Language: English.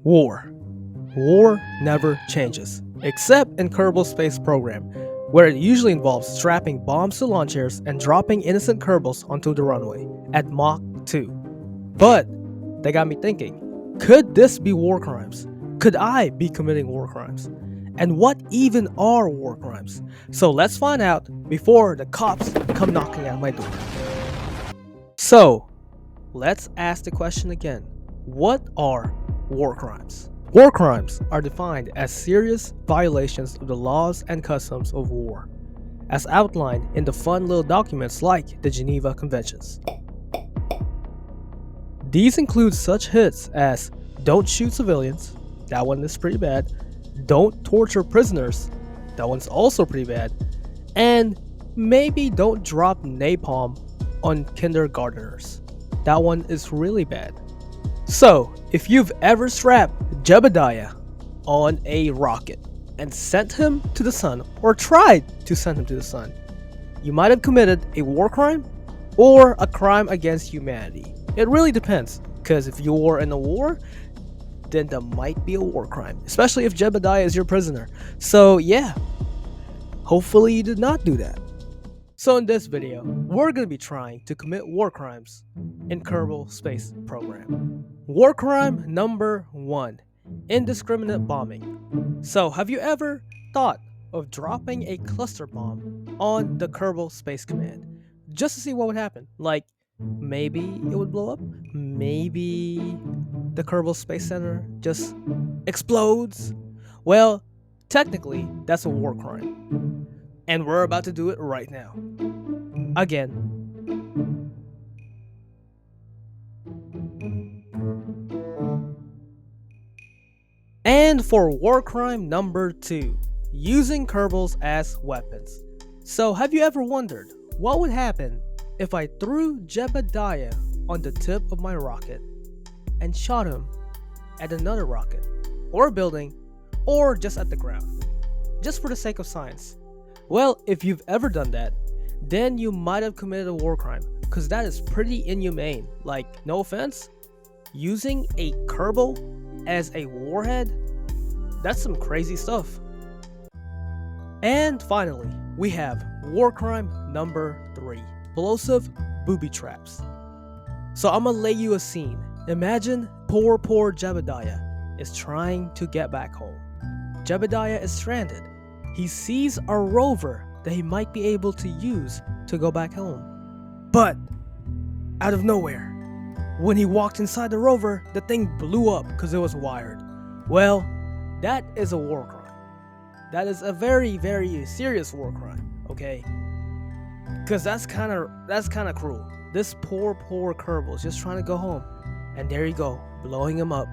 War. War never changes, except in Kerbal Space Program, where it usually involves strapping bombs to launch chairs and dropping innocent Kerbals onto the runway at Mach 2. But they got me thinking, could this be war crimes? Could I be committing war crimes? And what even are war crimes? So let's find out before the cops come knocking at my door. So, let's ask the question again. What are war crimes? War crimes are defined as serious violations of the laws and customs of war, as outlined in the fun little documents like the Geneva Conventions. These include such hits as don't shoot civilians, that one is pretty bad, don't torture prisoners, that one's also pretty bad, and maybe don't drop napalm on kindergarteners, that one is really bad. So, if you've ever strapped Jebediah on a rocket and sent him to the sun, or tried to send him to the sun, you might have committed a war crime or a crime against humanity. It really depends, because if you were in a war, then that might be a war crime, especially if Jebediah is your prisoner. So yeah, hopefully you did not do that. So in this video, we're going to be trying to commit war crimes in Kerbal Space Program. War crime number 1, indiscriminate bombing. So have you ever thought of dropping a cluster bomb on the Kerbal Space Command just to see what would happen? Like, maybe it would blow up, maybe the Kerbal Space Center just explodes. Well, technically, that's a war crime. And we're about to do it right now. Again. And for war crime number 2, using Kerbals as weapons. So have you ever wondered what would happen if I threw Jebediah on the tip of my rocket and shot him at another rocket, or a building, or just at the ground, just for the sake of science? Well, if you've ever done that, then you might have committed a war crime, because that is pretty inhumane. Like, no offense, using a Kerbal as a warhead, that's some crazy stuff. And finally, we have war crime number 3, explosive booby traps. So I'm gonna lay you a scene. Imagine poor Jebediah is trying to get back home. Jebediah is stranded. He sees a rover that he might be able to use to go back home. But out of nowhere, when he walked inside the rover, the thing blew up because it was wired. Well, that is a war crime. That is a very, very serious war crime, okay? Because that's kind of cruel. This poor Kerbal is just trying to go home, and there you go, blowing him up.